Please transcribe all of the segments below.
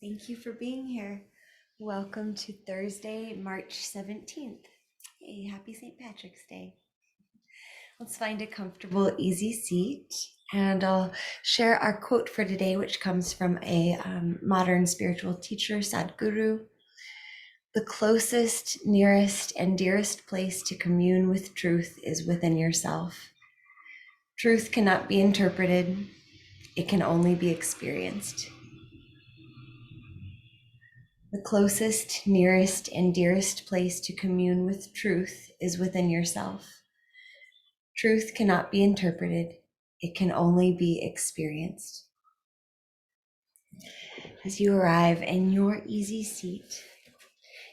Thank you for being here. Welcome to Thursday, March 17th. Hey, happy St. Patrick's Day. Let's find a comfortable, easy seat, and I'll share our quote for today, which comes from a modern spiritual teacher, Sadhguru. The closest, nearest, and dearest place to commune with truth is within yourself. Truth cannot be interpreted, it can only be experienced. The closest, nearest, and dearest place to commune with truth is within yourself. Truth cannot be interpreted, it can only be experienced. As you arrive in your easy seat,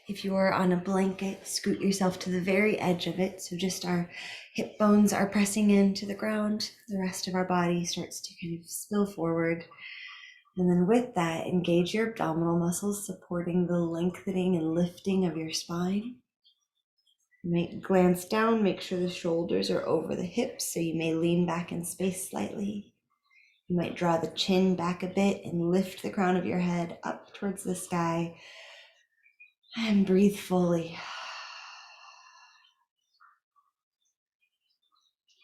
if you are on a blanket, scoot yourself to the very edge of it, so just our hip bones are pressing into the ground. The rest of our body starts to kind of spill forward. And then with that, engage your abdominal muscles, supporting the lengthening and lifting of your spine. You might glance down, make sure the shoulders are over the hips, so you may lean back in space slightly. You might draw the chin back a bit and lift the crown of your head up towards the sky. And breathe fully.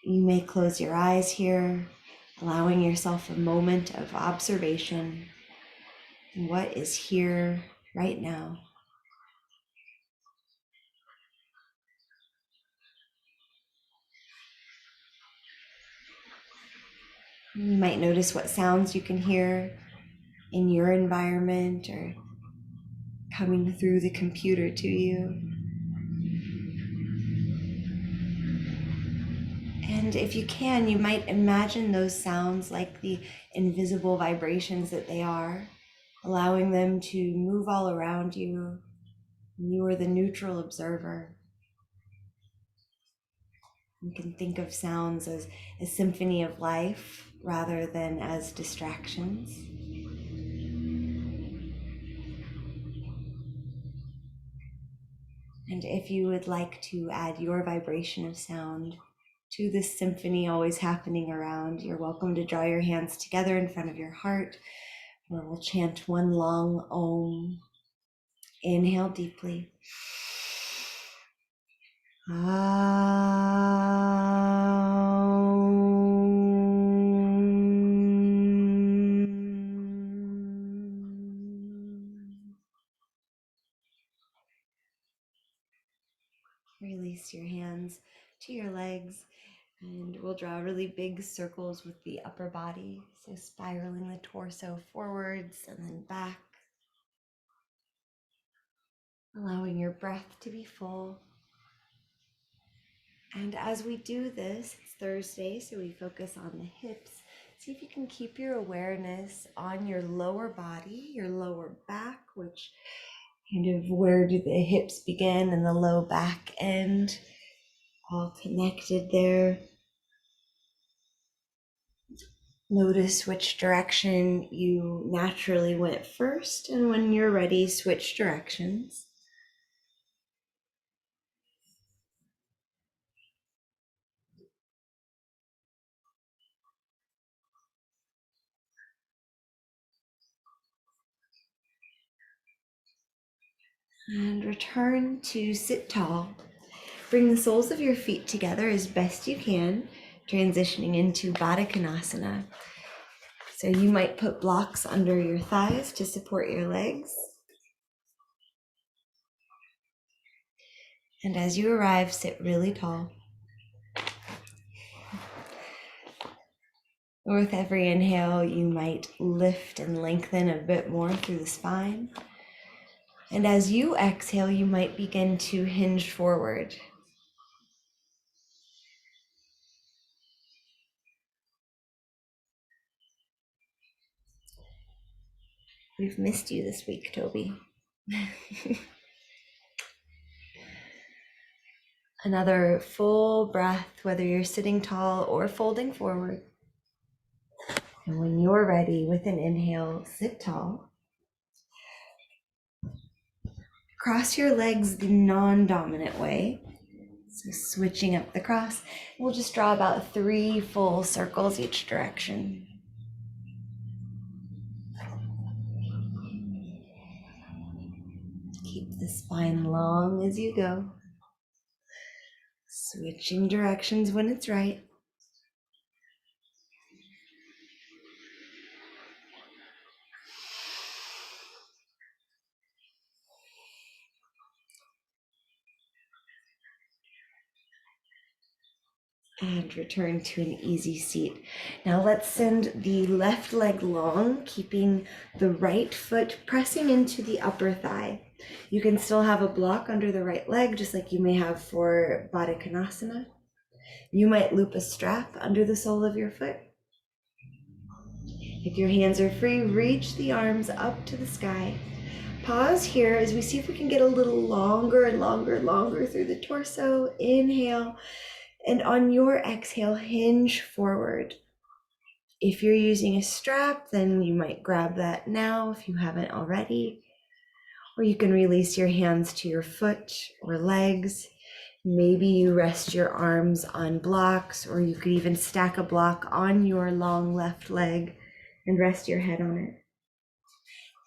You may close your eyes here, allowing yourself a moment of observation. What is here right now? You might notice what sounds you can hear in your environment or coming through the computer to you. And if you can, you might imagine those sounds like the invisible vibrations that they are, allowing them to move all around you. You are the neutral observer. You can think of sounds as a symphony of life rather than as distractions. And if you would like to add your vibration of sound to this symphony always happening around, you're welcome to draw your hands together in front of your heart, where we'll chant one long Om. Inhale deeply. Release your hands to your legs, and we'll draw really big circles with the upper body, so spiraling the torso forwards and then back, allowing your breath to be full. And as we do this, it's Thursday, so we focus on the hips. See if you can keep your awareness on your lower body, your lower back, which kind of where do the hips begin and the low back end, all connected there. Notice which direction you naturally went first, and when you're ready, switch directions. And return to sit tall. Bring the soles of your feet together as best you can, transitioning into Baddha Konasana. So you might put blocks under your thighs to support your legs. And as you arrive, sit really tall. With every inhale, you might lift and lengthen a bit more through the spine. And as you exhale, you might begin to hinge forward. We've missed you this week, Toby. Another full breath, whether you're sitting tall or folding forward. And when you're ready, with an inhale, sit tall. Cross your legs the non-dominant way. So switching up the cross. We'll just draw about 3 full circles each direction. Keep the spine long as you go. Switching directions when it's right. And return to an easy seat. Now let's send the left leg long, keeping the right foot pressing into the upper thigh. You can still have a block under the right leg, just like you may have for Baddha Konasana. You might loop a strap under the sole of your foot. If your hands are free, reach the arms up to the sky. Pause here as we see if we can get a little longer and longer through the torso. Inhale. And on your exhale, hinge forward. If you're using a strap, then you might grab that now if you haven't already. Or you can release your hands to your foot or legs. Maybe you rest your arms on blocks, or you could even stack a block on your long left leg and rest your head on it.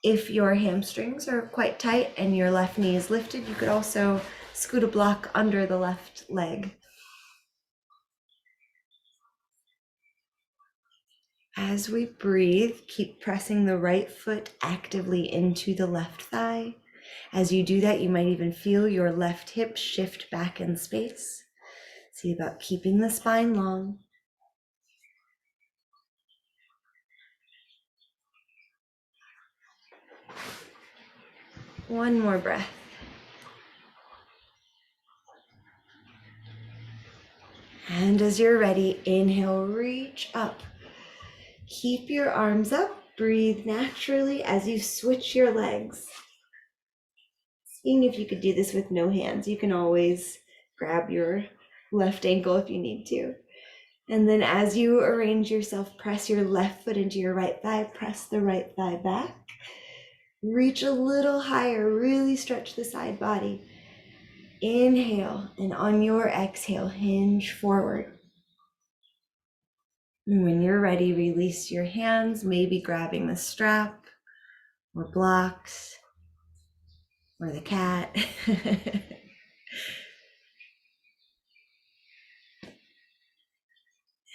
If your hamstrings are quite tight and your left knee is lifted, you could also scoot a block under the left leg. As we breathe, keep pressing the right foot actively into the left thigh. As you do that, you might even feel your left hip shift back in space. See about keeping the spine long. One more breath. And as you're ready, inhale, reach up. Keep your arms up. Breathe naturally as you switch your legs. Seeing if you could do this with no hands. You can always grab your left ankle if you need to. And then as you arrange yourself, press your left foot into your right thigh, press the right thigh back. Reach a little higher, really stretch the side body. Inhale, and on your exhale, hinge forward. And when you're ready, release your hands, maybe grabbing the strap or blocks or the cat.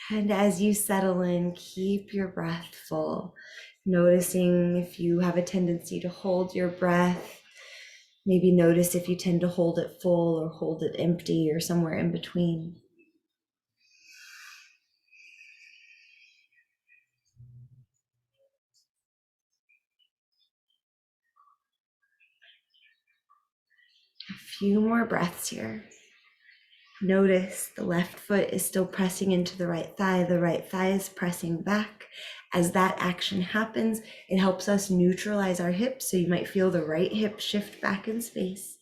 And as you settle in, keep your breath full, noticing if you have a tendency to hold your breath. Maybe notice if you tend to hold it full or hold it empty or somewhere in between. A few more breaths here. Notice the left foot is still pressing into the right thigh is pressing back. As that action happens, it helps us neutralize our hips, so you might feel the right hip shift back in space.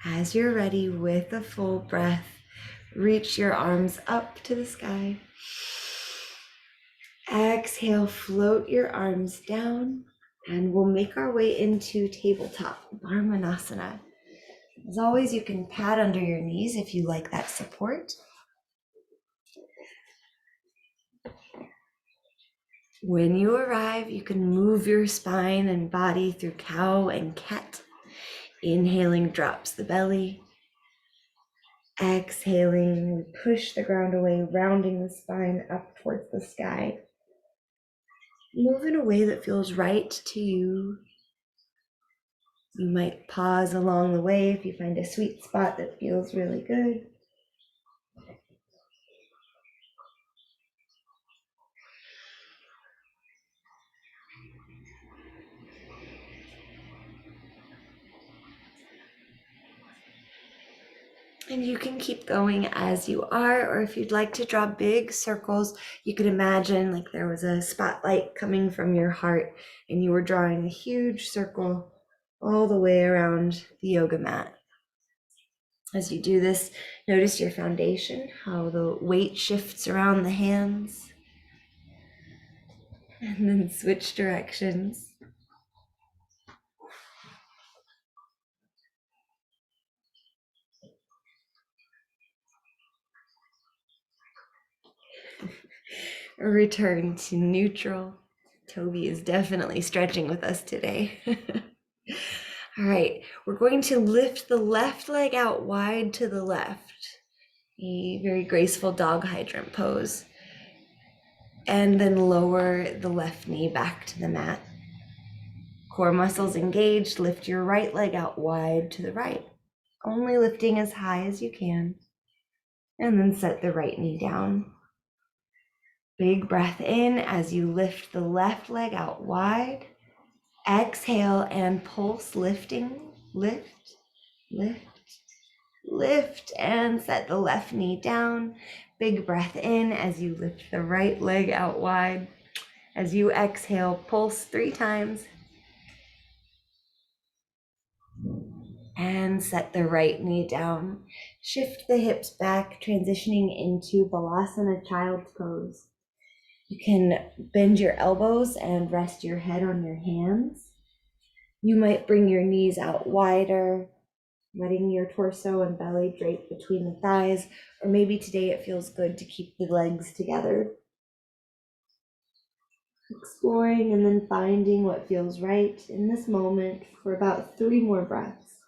As you're ready, with a full breath, reach your arms up to the sky. Exhale, float your arms down, and we'll make our way into tabletop Varmanasana. As always, you can pat under your knees if you like that support. When you arrive, you can move your spine and body through cow and cat. Inhaling drops the belly. Exhaling, push the ground away, rounding the spine up towards the sky. Move in a way that feels right to you. You might pause along the way if you find a sweet spot that feels really good. And you can keep going as you are, or if you'd like to draw big circles, you could imagine like there was a spotlight coming from your heart and you were drawing a huge circle all the way around the yoga mat. As you do this, notice your foundation, how the weight shifts around the hands, and then switch directions. Return to neutral. Toby is definitely stretching with us today. All right, we're going to lift the left leg out wide to the left, a very graceful dog hydrant pose, and then lower the left knee back to the mat. Core muscles engaged, lift your right leg out wide to the right, only lifting as high as you can, and then set the right knee down. Big breath in as you lift the left leg out wide. Exhale and pulse, lifting, lift, lift, lift, and set the left knee down. Big breath in as you lift the right leg out wide. As you exhale, pulse 3 times. And set the right knee down. Shift the hips back, transitioning into Balasana Child's Pose. You can bend your elbows and rest your head on your hands. You might bring your knees out wider, letting your torso and belly drape between the thighs, or maybe today it feels good to keep the legs together. Exploring and then finding what feels right in this moment for about 3 more breaths.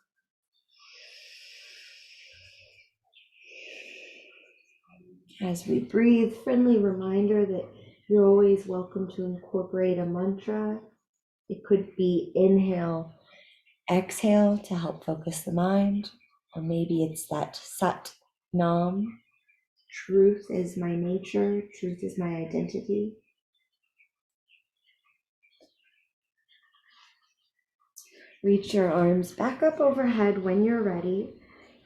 As we breathe, friendly reminder that you're always welcome to incorporate a mantra. It could be inhale, exhale to help focus the mind, or maybe it's that Sat Nam, truth is my nature, truth is my identity. Reach your arms back up overhead when you're ready.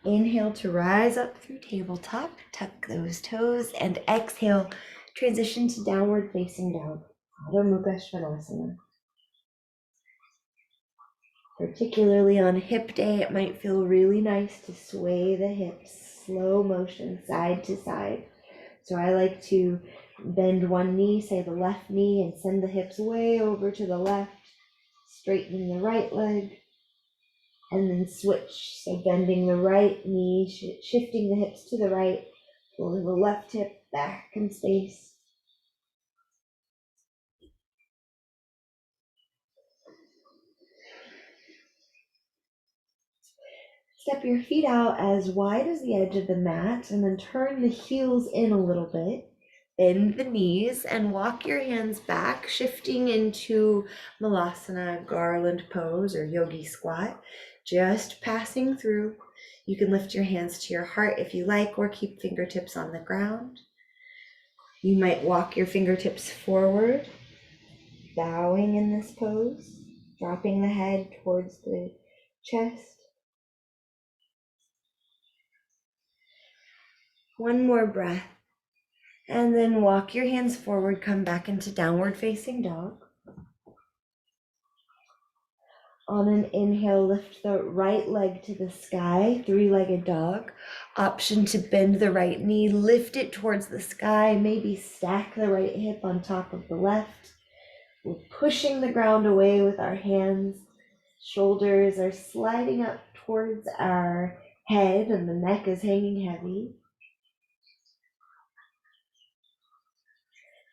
Inhale to rise up through tabletop, tuck those toes, and exhale, transition to downward facing dog, Adho Mukha Svanasana. Particularly on hip day, it might feel really nice to sway the hips, slow motion, side to side. So I like to bend one knee, say the left knee, and send the hips way over to the left, straightening the right leg, and then switch. So bending the right knee, shifting the hips to the right, pulling the left hip back in space. Step your feet out as wide as the edge of the mat, and then turn the heels in a little bit. Bend the knees and walk your hands back, shifting into Malasana garland pose or yogi squat, just passing through. You can lift your hands to your heart if you like, or keep fingertips on the ground. You might walk your fingertips forward, bowing in this pose, dropping the head towards the chest. One more breath. And then walk your hands forward, come back into downward facing dog. On an inhale, lift the right leg to the sky, 3-legged dog. Option to bend the right knee, lift it towards the sky, maybe stack the right hip on top of the left. We're pushing the ground away with our hands. Shoulders are sliding up towards our head and the neck is hanging heavy.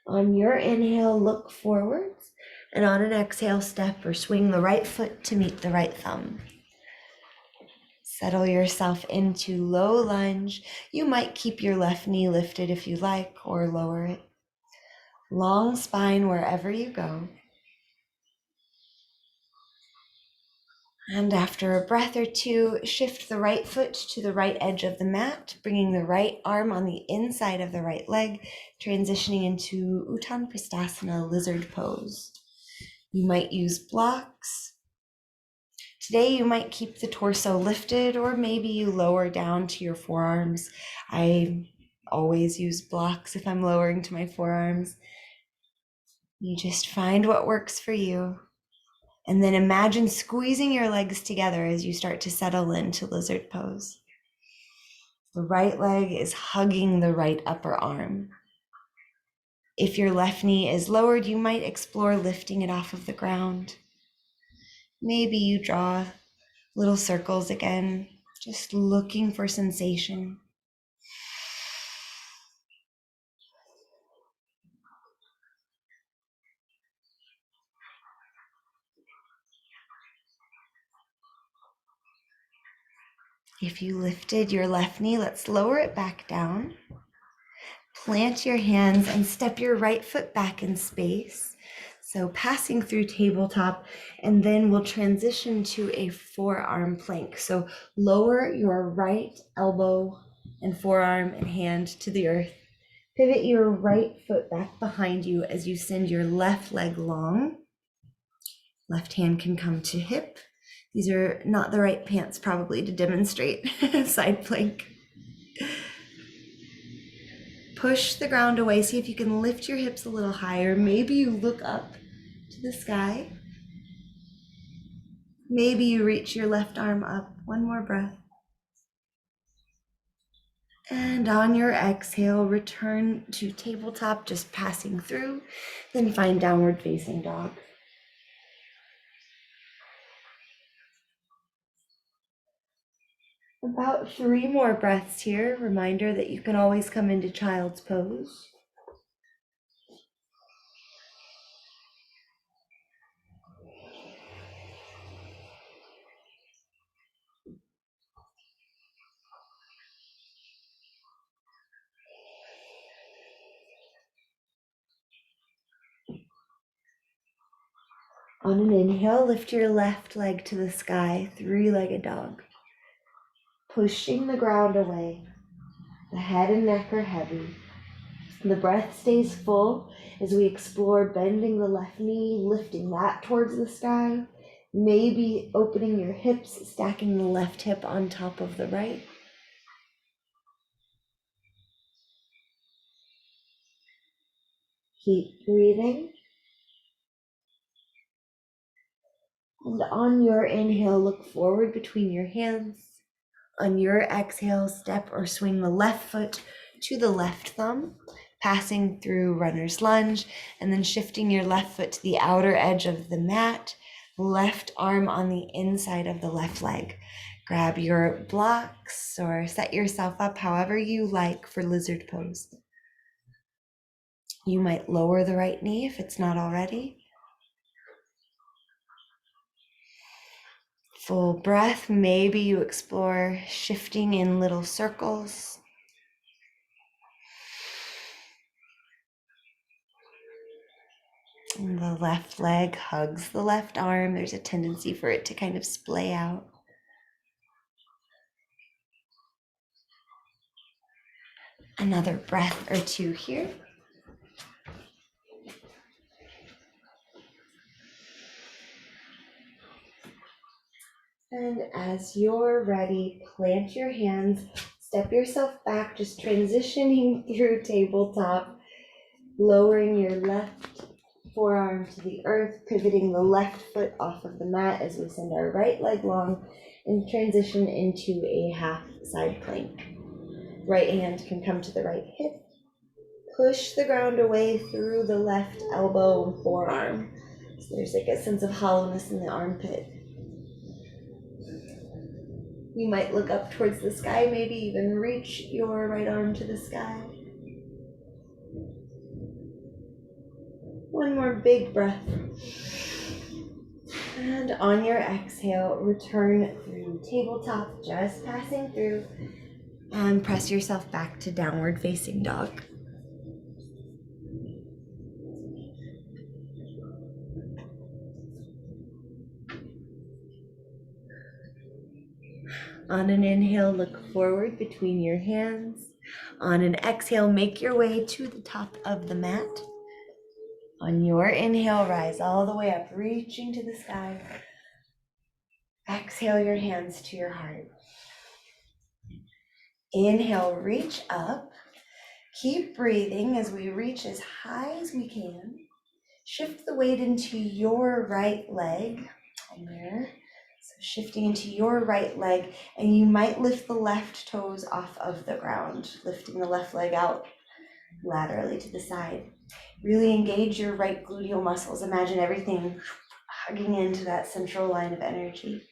On your inhale, look forwards, and on an exhale, step or swing the right foot to meet the right thumb. Settle yourself into low lunge. You might keep your left knee lifted if you like, or lower it. Long spine wherever you go. And after a breath or two, shift the right foot to the right edge of the mat, bringing the right arm on the inside of the right leg, transitioning into Uttanapishtasana lizard pose. You might use blocks. Today you might keep the torso lifted, or maybe you lower down to your forearms. I always use blocks if I'm lowering to my forearms. You just find what works for you. And then imagine squeezing your legs together as you start to settle into lizard pose. The right leg is hugging the right upper arm. If your left knee is lowered, you might explore lifting it off of the ground. Maybe you draw little circles again, just looking for sensation. If you lifted your left knee, let's lower it back down. Plant your hands and step your right foot back in space. So passing through tabletop, and then we'll transition to a forearm plank. So lower your right elbow and forearm and hand to the earth. Pivot your right foot back behind you as you send your left leg long. Left hand can come to hip. These are not the right pants probably to demonstrate side plank. Push the ground away. See if you can lift your hips a little higher. Maybe you look up to the sky. Maybe you reach your left arm up. One more breath. And on your exhale, return to tabletop, just passing through. Then find downward facing dog. About 3 more breaths here. Reminder that you can always come into child's pose. On an inhale, lift your left leg to the sky, 3-legged dog. Pushing the ground away. The head and neck are heavy. The breath stays full as we explore bending the left knee, lifting that towards the sky. Maybe opening your hips, stacking the left hip on top of the right. Keep breathing. And on your inhale, look forward between your hands. On your exhale, step or swing the left foot to the left thumb, passing through runner's lunge, and then shifting your left foot to the outer edge of the mat, left arm on the inside of the left leg. Grab your blocks or set yourself up however you like for lizard pose. You might lower the right knee if it's not already. Full breath, maybe you explore shifting in little circles. And the left leg hugs the left arm. There's a tendency for it to kind of splay out. Another breath or two here. And as you're ready, plant your hands, step yourself back, just transitioning through tabletop, lowering your left forearm to the earth, pivoting the left foot off of the mat as we send our right leg long and transition into a half side plank. Right hand can come to the right hip. Push the ground away through the left elbow and forearm. So there's like a sense of hollowness in the armpit. You might look up towards the sky, maybe even reach your right arm to the sky. One more big breath. And on your exhale, return through tabletop, just passing through, and press yourself back to downward facing dog. On an inhale, look forward between your hands. On an exhale, make your way to the top of the mat. On your inhale, rise all the way up, reaching to the sky. Exhale your hands to your heart. Inhale, reach up. Keep breathing as we reach as high as we can. Shift the weight into your right leg. There. So shifting into your right leg, and you might lift the left toes off of the ground, lifting the left leg out laterally to the side. Really engage your right gluteal muscles. Imagine everything hugging into that central line of energy.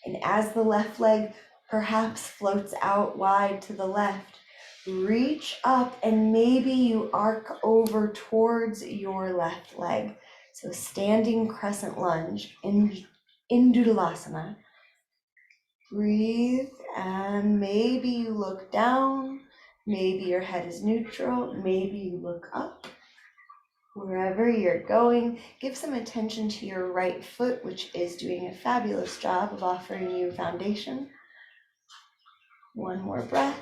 And as the left leg perhaps floats out wide to the left, reach up and maybe you arc over towards your left leg. So standing crescent lunge in Indulasana. Breathe, and maybe you look down, maybe your head is neutral, maybe you look up. Wherever you're going, give some attention to your right foot, which is doing a fabulous job of offering you foundation. One more breath.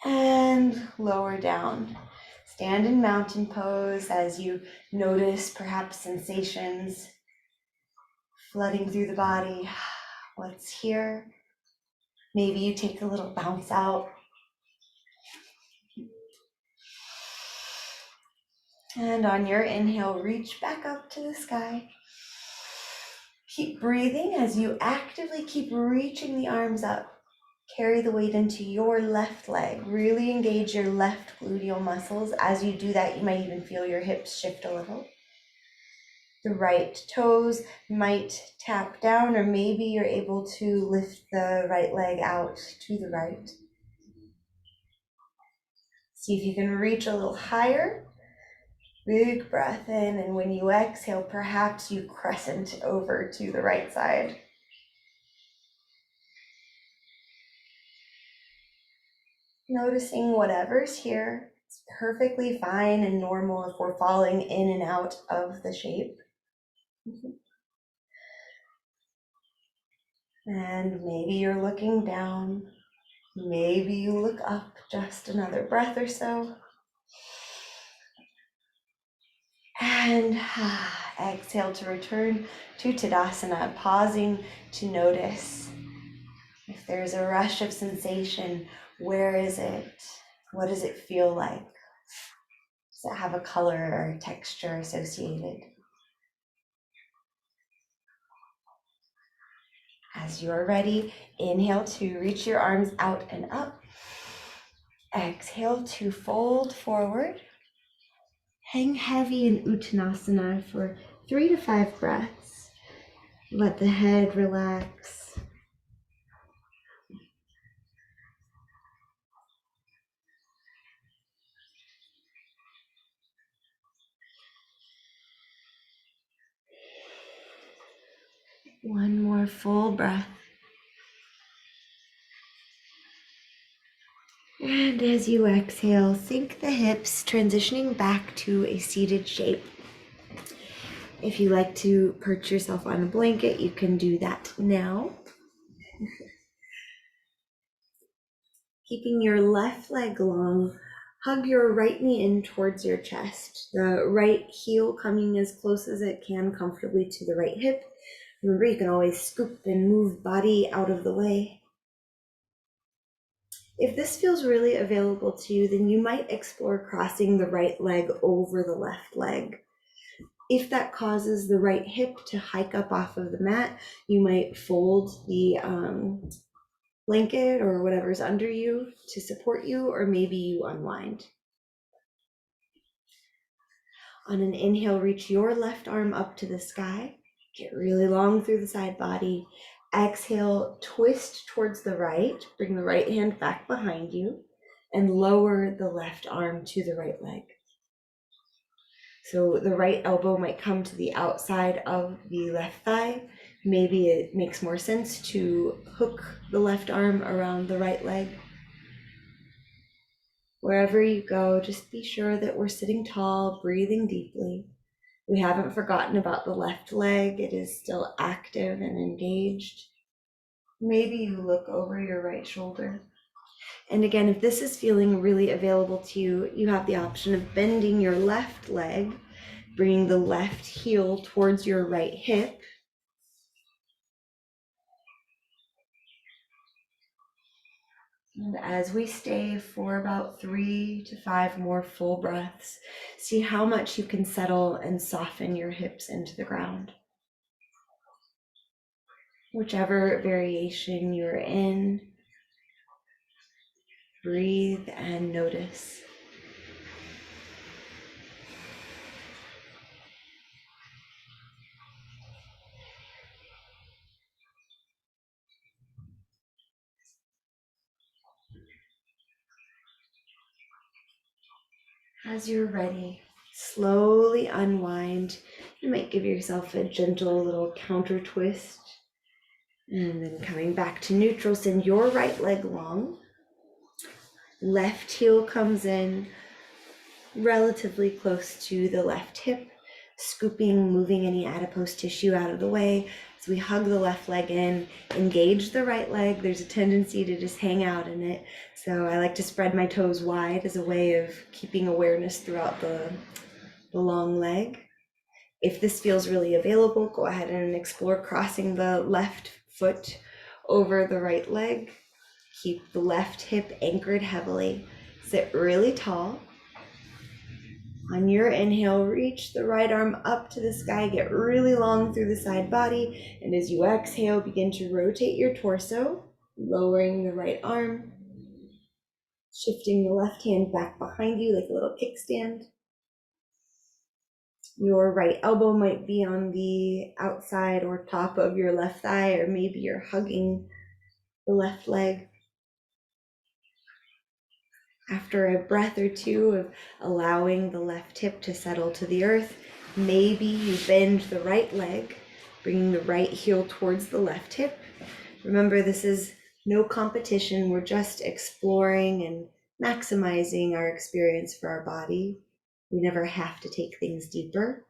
And lower down. Stand in mountain pose as you notice perhaps sensations flooding through the body. What's here? Maybe you take a little bounce out. And on your inhale, reach back up to the sky. Keep breathing as you actively keep reaching the arms up. Carry the weight into your left leg. Really engage your left gluteal muscles. As you do that, you might even feel your hips shift a little. The right toes might tap down, or maybe you're able to lift the right leg out to the right. See if you can reach a little higher. Big breath in, and when you exhale, perhaps you crescent over to the right side. Noticing whatever's here. It's perfectly fine and normal if we're falling in and out of the shape. And maybe you're looking down. Maybe you look up. Just another breath or so. And exhale to return to Tadasana, pausing to notice if there's a rush of sensation. Where is it? What does it feel like? Does it have a color or texture associated? As you're ready, inhale to reach your arms out and up. Exhale to fold forward. Hang heavy in Uttanasana for 3 to 5 breaths. Let the head relax. One more full breath. And as you exhale, sink the hips, transitioning back to a seated shape. If you like to perch yourself on a blanket, you can do that now. Keeping your left leg long, hug your right knee in towards your chest. The right heel coming as close as it can comfortably to the right hip. Remember, you can always scoop and move body out of the way. If this feels really available to you, then you might explore crossing the right leg over the left leg. If that causes the right hip to hike up off of the mat, you might fold the blanket or whatever's under you to support you, or maybe you unwind. On an inhale, reach your left arm up to the sky. Get really long through the side body. Exhale, twist towards the right. Bring the right hand back behind you and lower the left arm to the right leg. So the right elbow might come to the outside of the left thigh. Maybe it makes more sense to hook the left arm around the right leg. Wherever you go, just be sure that we're sitting tall, breathing deeply. We haven't forgotten about the left leg. It is still active and engaged. Maybe you look over your right shoulder. And again, if this is feeling really available to you, you have the option of bending your left leg, bringing the left heel towards your right hip. And as we stay for about 3 to 5 more full breaths, see how much you can settle and soften your hips into the ground. Whichever variation you're in, breathe and notice. As you're ready, slowly unwind. You might give yourself a gentle little counter twist. And then coming back to neutral, send your right leg long. Left heel comes in relatively close to the left hip, scooping, moving any adipose tissue out of the way. As we hug the left leg in, engage the right leg. There's a tendency to just hang out in it. So I like to spread my toes wide as a way of keeping awareness throughout the long leg. If this feels really available, go ahead and explore crossing the left foot over the right leg. Keep the left hip anchored heavily. Sit really tall. On your inhale, reach the right arm up to the sky, get really long through the side body, and as you exhale, begin to rotate your torso, lowering the right arm, shifting the left hand back behind you like a little kickstand. Your right elbow might be on the outside or top of your left thigh, or maybe you're hugging the left leg. After a breath or two of allowing the left hip to settle to the earth, maybe you bend the right leg, bringing the right heel towards the left hip. Remember, this is no competition. We're just exploring and maximizing our experience for our body. We never have to take things deeper.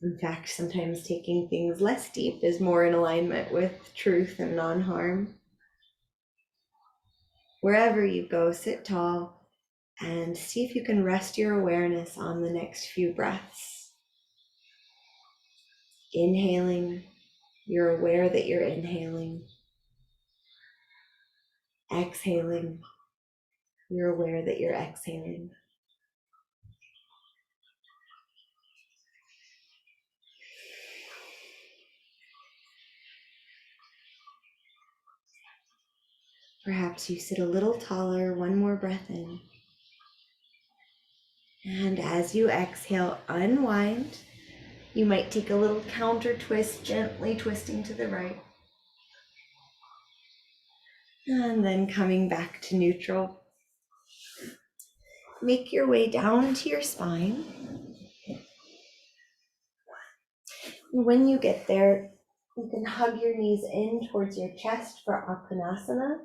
In fact, sometimes taking things less deep is more in alignment with truth and non-harm. Wherever you go, sit tall and see if you can rest your awareness on the next few breaths. Inhaling, you're aware that you're inhaling. Exhaling, you're aware that you're exhaling. Perhaps you sit a little taller, one more breath in. And as you exhale, unwind. You might take a little counter twist, gently twisting to the right. And then coming back to neutral. Make your way down to your spine. When you get there, you can hug your knees in towards your chest for Apanasana,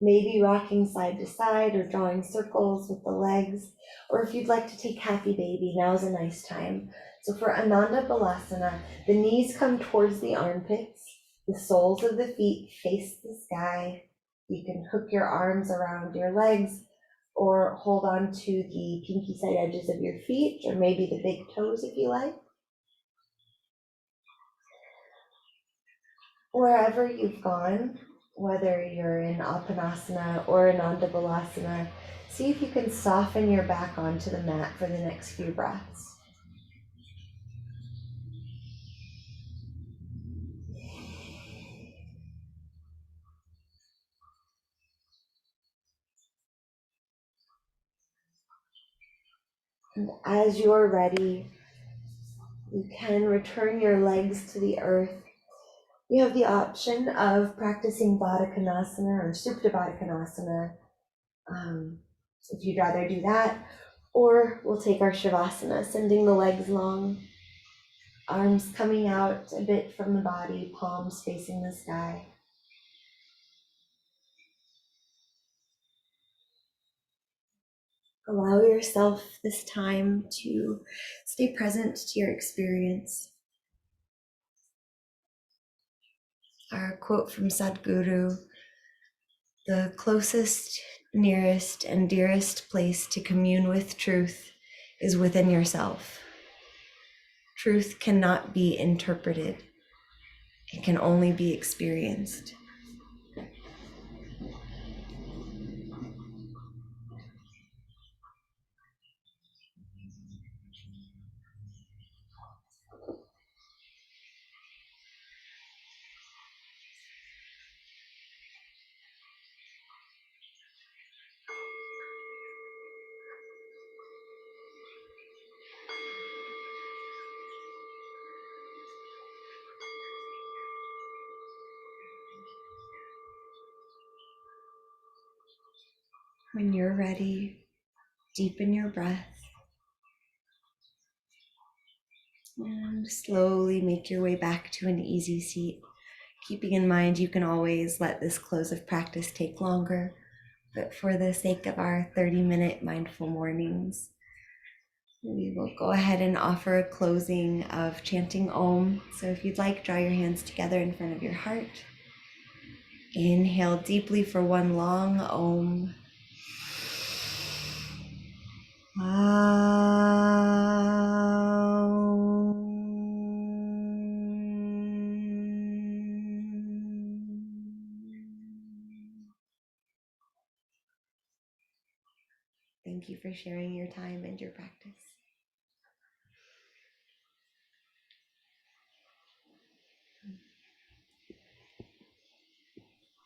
maybe rocking side to side or drawing circles with the legs, or if you'd like to take happy baby, now's a nice time. So for Ananda Balasana, the knees come towards the armpits, the soles of the feet face the sky. You can hook your arms around your legs or hold on to the pinky side edges of your feet, or maybe the big toes if you like. Wherever you've gone, whether you're in Apanasana or Ananda Balasana, see if you can soften your back onto the mat for the next few breaths. And as you're ready, you can return your legs to the earth. You have the option of practicing Baddha Konasana or Supta Baddha Konasana, if you'd rather do that, or we'll take our Shavasana, sending the legs long, arms coming out a bit from the body, palms facing the sky. Allow yourself this time to stay present to your experience. Our quote from Sadhguru: "The closest, nearest, and dearest place to commune with truth is within yourself. Truth cannot be interpreted. It can only be experienced." When you're ready, deepen your breath and slowly make your way back to an easy seat. Keeping in mind, you can always let this close of practice take longer, but for the sake of our 30-minute mindful mornings, we will go ahead and offer a closing of chanting Om. So if you'd like, draw your hands together in front of your heart. Inhale deeply for one long Om. Thank you for sharing your time and your practice.